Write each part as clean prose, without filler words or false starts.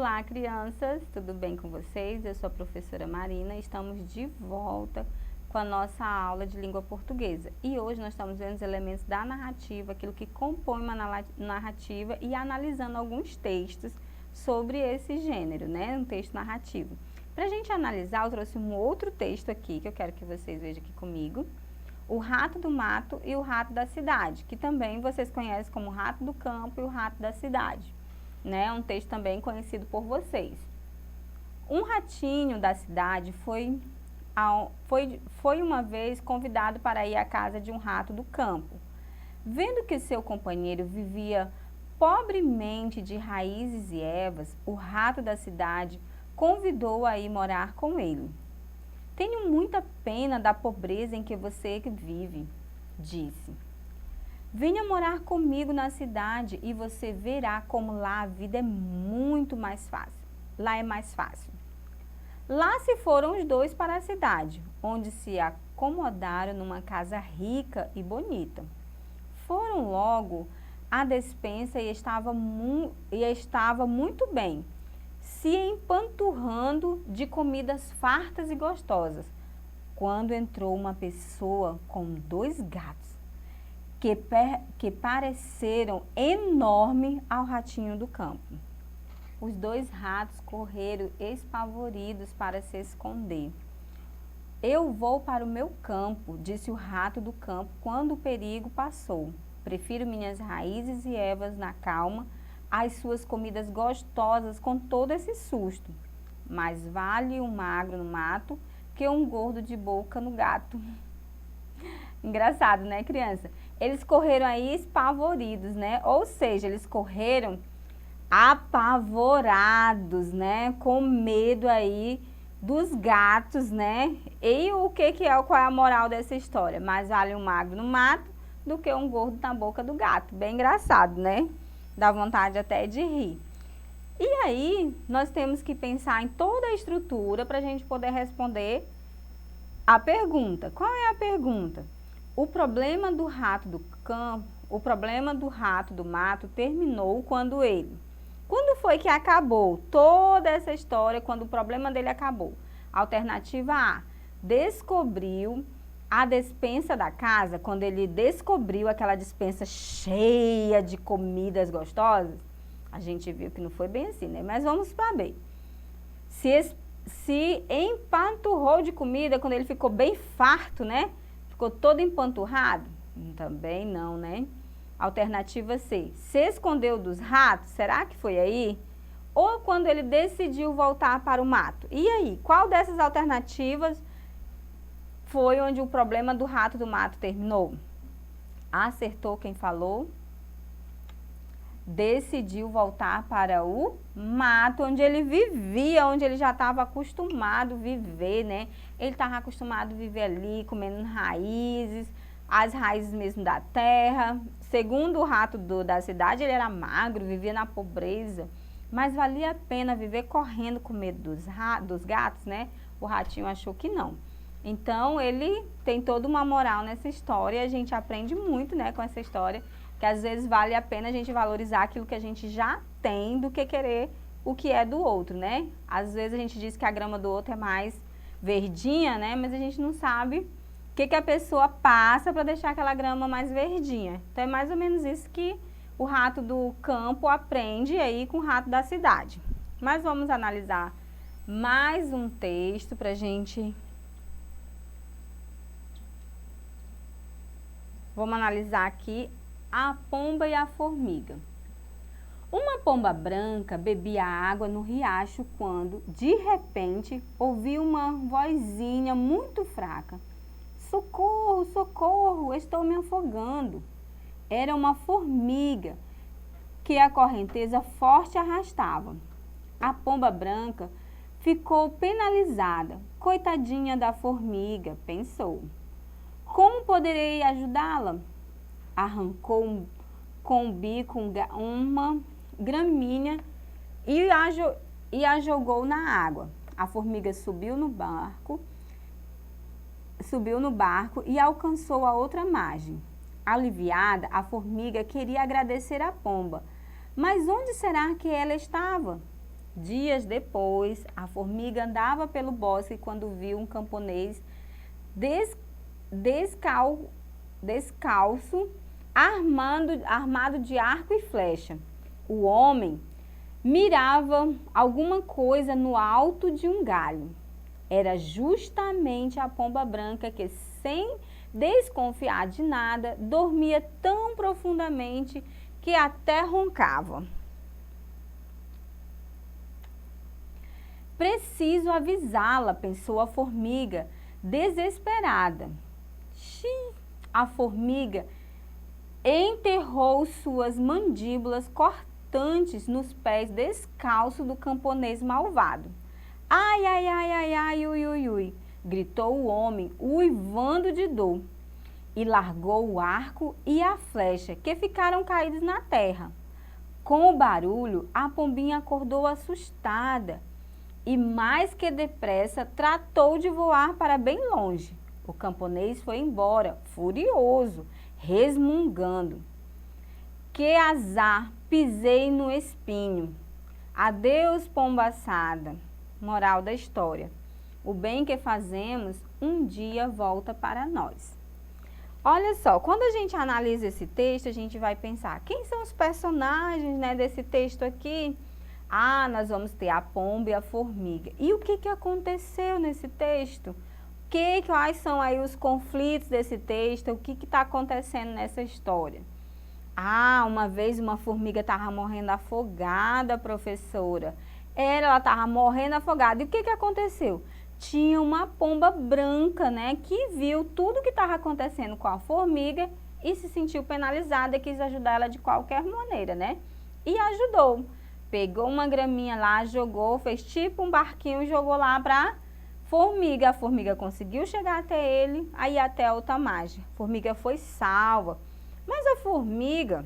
Olá, crianças, tudo bem com vocês? Eu sou a professora Marina e estamos de volta com a nossa aula de língua portuguesa. E hoje nós estamos vendo os elementos da narrativa, aquilo que compõe uma narrativa e analisando alguns textos sobre esse gênero, né? Um texto narrativo. Para a gente analisar, eu trouxe um outro texto aqui, que eu quero que vocês vejam aqui comigo. O Rato do Mato e o Rato da Cidade, que também vocês conhecem como o Rato do Campo e o Rato da Cidade. Né? Um texto também conhecido por vocês. Um ratinho da cidade foi uma vez convidado para ir à casa de um rato do campo. Vendo que seu companheiro vivia pobremente de raízes e ervas, o rato da cidade convidou-o a ir morar com ele. Tenho muita pena da pobreza em que você vive, disse. Venha morar comigo na cidade e você verá como lá a vida é muito mais fácil. Lá é mais fácil. Lá se foram os dois para a cidade, onde se acomodaram numa casa rica e bonita. Foram logo à despensa e estava muito bem, se empanturrando de comidas fartas e gostosas, quando entrou uma pessoa com 2 gatos, que pareceram enormes ao ratinho do campo. Os 2 ratos correram espavoridos para se esconder. Eu vou para o meu campo, disse o rato do campo quando o perigo passou. Prefiro minhas raízes e ervas na calma às suas comidas gostosas com todo esse susto. Mais vale um magro no mato que um gordo de boca no gato. Engraçado, né, criança? Eles correram aí espavoridos, né? Ou seja, eles correram apavorados, né? Com medo aí dos gatos, né? E qual é a moral dessa história? Mais vale um magro no mato do que um gordo na boca do gato. Bem engraçado, né? Dá vontade até de rir. E aí, nós temos que pensar em toda a estrutura para a gente poder responder a pergunta. Qual é a pergunta? O problema do rato do campo, o problema do rato do mato terminou quando Quando foi que acabou toda essa história, quando o problema dele acabou? Alternativa A, descobriu a despensa da casa, quando ele descobriu aquela despensa cheia de comidas gostosas. A gente viu que não foi bem assim, né? Mas vamos para B. Se empanturrou de comida quando ele ficou bem farto, né? Ficou todo empanturrado? Também não, né? Alternativa C. Se escondeu dos ratos? Será que foi aí? Ou quando ele decidiu voltar para o mato? E aí, qual dessas alternativas foi onde o problema do rato do mato terminou? Acertou quem falou? Decidiu voltar para o mato, onde ele vivia, onde ele já estava acostumado a viver, né? Ele estava acostumado a viver ali, comendo raízes, as raízes mesmo da terra. Segundo o rato da cidade, ele era magro, vivia na pobreza, mas valia a pena viver correndo com medo dos gatos, né? O ratinho achou que não. Então, ele tem toda uma moral nessa história, a gente aprende muito, né, com essa história, que às vezes vale a pena a gente valorizar aquilo que a gente já tem do que querer o que é do outro, né? Às vezes a gente diz que a grama do outro é mais verdinha, né? Mas a gente não sabe o que a pessoa passa para deixar aquela grama mais verdinha. Então é mais ou menos isso que o rato do campo aprende aí com o rato da cidade. Mas vamos analisar mais um texto para a gente... Vamos analisar aqui a pomba e a formiga. Uma pomba branca bebia água no riacho quando, de repente, ouviu uma vozinha muito fraca. Socorro, socorro, estou me afogando. Era uma formiga que a correnteza forte arrastava. A pomba branca ficou penalizada. Coitadinha da formiga, pensou. Como poderei ajudá-la? Arrancou com o bico uma gramínea e a jogou na água. A formiga subiu no barco e alcançou a outra margem. Aliviada, a formiga queria agradecer a pomba. Mas onde será que ela estava? Dias depois, a formiga andava pelo bosque quando viu um camponês descalço, armado de arco e flecha. O homem mirava alguma coisa no alto de um galho. Era justamente a pomba branca que, sem desconfiar de nada, dormia tão profundamente que até roncava. Preciso avisá-la, pensou a formiga, desesperada. A formiga enterrou suas mandíbulas cortantes nos pés descalços do camponês malvado. Ai, ai, ai, ai, ai, ui, ui, ui, gritou o homem, uivando de dor, e largou o arco e a flecha, que ficaram caídos na terra. Com o barulho, a pombinha acordou assustada e, mais que depressa, tratou de voar para bem longe. O camponês foi embora, furioso, resmungando. Que azar, pisei no espinho. Adeus, pomba assada. Moral da história. O bem que fazemos, um dia volta para nós. Olha só, quando a gente analisa esse texto, a gente vai pensar, quem são os personagens, né, desse texto aqui? Ah, nós vamos ter a pomba e a formiga. E o que aconteceu nesse texto? Quais são aí os conflitos desse texto? O que está acontecendo nessa história? Ah, uma vez uma formiga estava morrendo afogada, professora. Ela estava morrendo afogada. E o que aconteceu? Tinha uma pomba branca, né, que viu tudo que estava acontecendo com a formiga e se sentiu penalizada e quis ajudar ela de qualquer maneira, né? E ajudou. Pegou uma graminha lá, jogou, fez tipo um barquinho e jogou lá para formiga. A formiga conseguiu chegar até ele, aí até a outra margem. A formiga foi salva. Mas a formiga,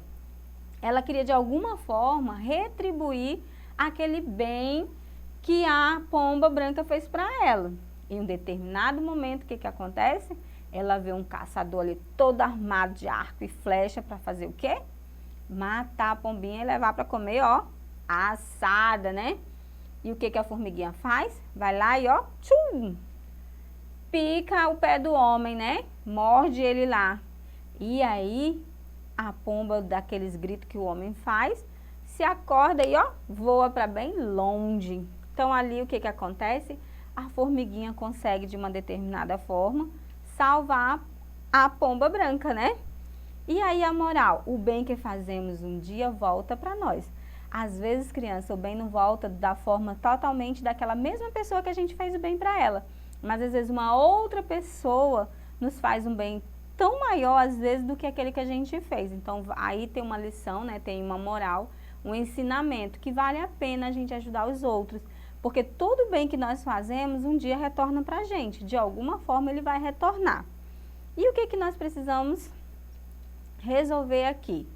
ela queria de alguma forma retribuir aquele bem que a pomba branca fez para ela. Em um determinado momento, o que acontece? Ela vê um caçador ali todo armado de arco e flecha para fazer o quê? Matar a pombinha e levar para comer, ó, assada, né? E o que a formiguinha faz? Vai lá e, ó, tchum, pica o pé do homem, né? Morde ele lá. E aí, a pomba, daqueles gritos que o homem faz, se acorda e, ó, voa para bem longe. Então, ali, o que acontece? A formiguinha consegue, de uma determinada forma, salvar a pomba branca, né? E aí, a moral, o bem que fazemos um dia volta para nós. Às vezes, criança, o bem não volta da forma totalmente daquela mesma pessoa que a gente fez o bem para ela. Mas, às vezes, uma outra pessoa nos faz um bem tão maior, às vezes, do que aquele que a gente fez. Então, aí tem uma lição, né? Tem uma moral, um ensinamento, que vale a pena a gente ajudar os outros. Porque todo bem que nós fazemos, um dia retorna para a gente. De alguma forma, ele vai retornar. E o que nós precisamos resolver aqui?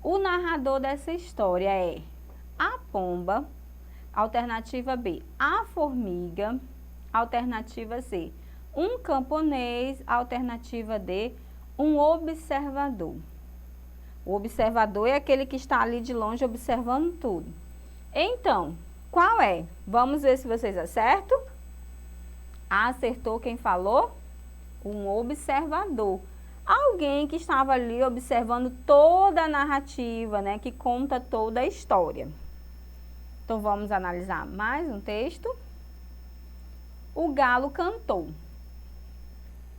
O narrador dessa história é a pomba, alternativa B, a formiga, alternativa C, um camponês, alternativa D, um observador. O observador é aquele que está ali de longe observando tudo. Então, qual é? Vamos ver se vocês acertam. Acertou quem falou? Um observador. Alguém que estava ali observando toda a narrativa, né? Que conta toda a história. Então, vamos analisar mais um texto. O galo cantou.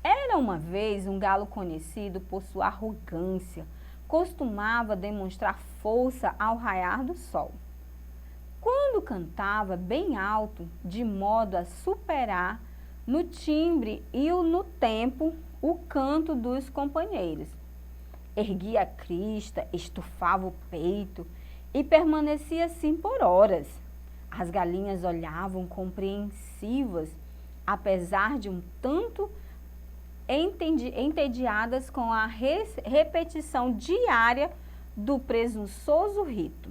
Era uma vez um galo conhecido por sua arrogância. Costumava demonstrar força ao raiar do sol. Quando cantava bem alto, de modo a superar no timbre e no tempo o canto dos companheiros. Erguia a crista, estufava o peito e permanecia assim por horas. As galinhas olhavam compreensivas, apesar de um tanto entediadas com a repetição diária do presunçoso rito.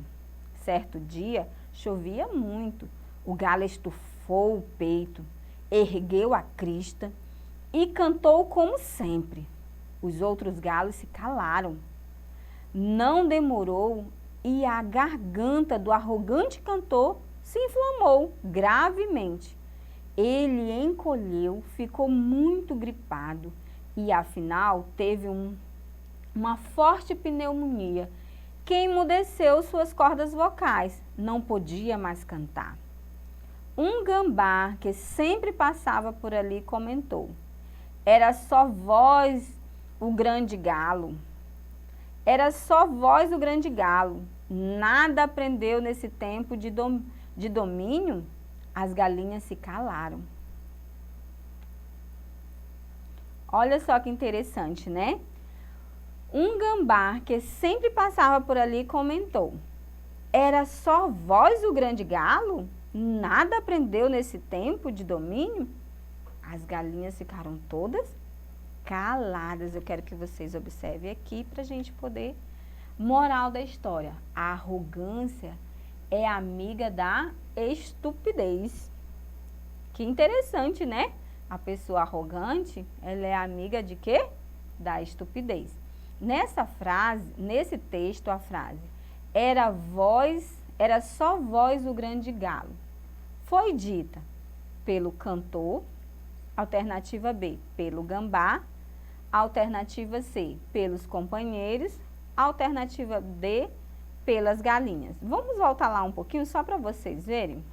Certo dia, chovia muito. O galo estufou o peito, ergueu a crista e cantou como sempre. Os outros galos se calaram. Não demorou e a garganta do arrogante cantor se inflamou gravemente. Ele encolheu, ficou muito gripado e, afinal, teve uma forte pneumonia que emudeceu suas cordas vocais. Não podia mais cantar. Um gambá que sempre passava por ali comentou: era só voz o grande galo. Era só voz o grande galo. Nada aprendeu nesse tempo de domínio. As galinhas se calaram. Olha só que interessante, né? Um gambá que sempre passava por ali comentou: era só voz o grande galo? Nada aprendeu nesse tempo de domínio? As galinhas ficaram todas caladas. Eu quero que vocês observem aqui para a gente poder... Moral da história: a arrogância é amiga da estupidez. Que interessante, né? A pessoa arrogante, ela é amiga de quê? Da estupidez. Nessa frase, nesse texto, a frase era só voz o grande galo foi dita pelo cantor, alternativa B, pelo gambá, alternativa C, pelos companheiros, alternativa D, pelas galinhas. Vamos voltar lá um pouquinho só para vocês verem.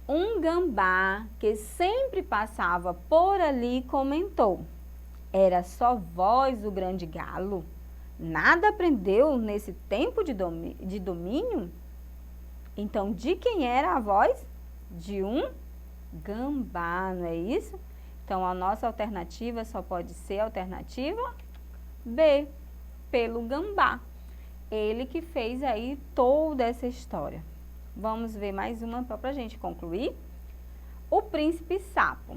Um gambá que sempre passava por ali comentou: era só voz o grande galo? Nada aprendeu nesse tempo de domínio? Então, de quem era a voz? De um gambá, não é isso? Então, a nossa alternativa só pode ser a alternativa B, pelo gambá. Ele que fez aí toda essa história. Vamos ver mais uma para a gente concluir. O príncipe sapo.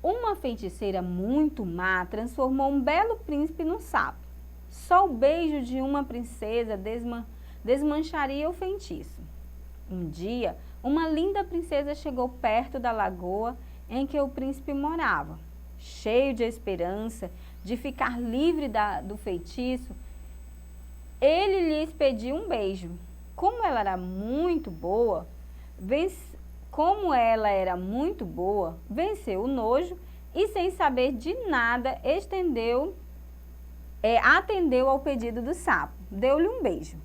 Uma feiticeira muito má transformou um belo príncipe num sapo. Só o beijo de uma princesa desmancharia o feitiço. Um dia, uma linda princesa chegou perto da lagoa em que o príncipe morava. Cheio de esperança de ficar livre do feitiço, ele lhes pediu um beijo. Como ela era muito boa, venceu o nojo e, sem saber de nada, atendeu ao pedido do sapo. Deu-lhe um beijo.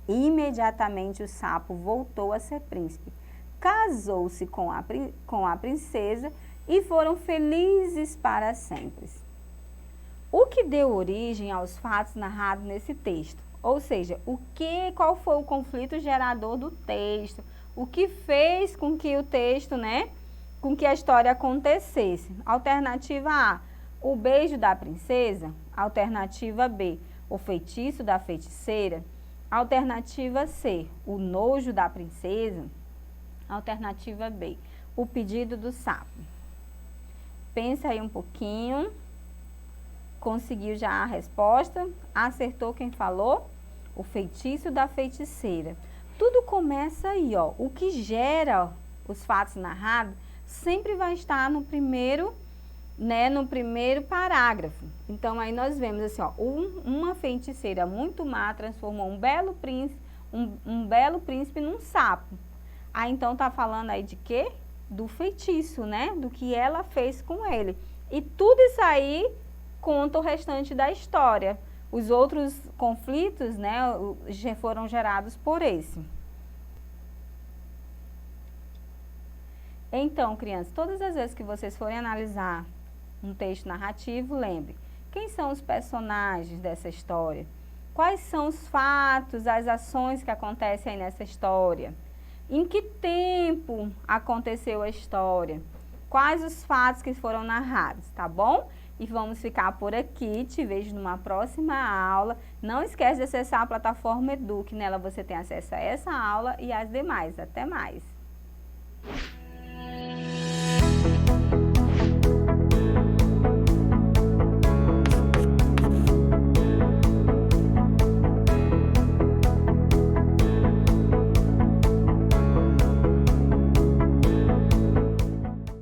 Imediatamente o sapo voltou a ser príncipe. Casou-se com a princesa e foram felizes para sempre. O que deu origem aos fatos narrados nesse texto? Ou seja, qual foi o conflito gerador do texto? O que fez com que o texto, com que a história acontecesse? Alternativa A, o beijo da princesa. Alternativa B, o feitiço da feiticeira. Alternativa C, o nojo da princesa. Alternativa B, o pedido do sapo. Pensa aí um pouquinho. Conseguiu já a resposta? Acertou quem falou? O feitiço da feiticeira. Tudo começa aí, ó. O que gera os fatos narrados sempre vai estar no primeiro parágrafo. Então, aí nós vemos assim, ó, uma feiticeira muito má transformou um belo príncipe num sapo. Aí, então, tá falando aí de quê? Do feitiço, Do que ela fez com ele. E tudo isso aí conta o restante da história. Os outros conflitos, já foram gerados por esse. Então, crianças, todas as vezes que vocês forem analisar um texto narrativo, lembre, quem são os personagens dessa história? Quais são os fatos, as ações que acontecem aí nessa história? Em que tempo aconteceu a história? Quais os fatos que foram narrados, tá bom? E vamos ficar por aqui, te vejo numa próxima aula. Não esquece de acessar a plataforma Eduque, nela você tem acesso a essa aula e às demais. Até mais!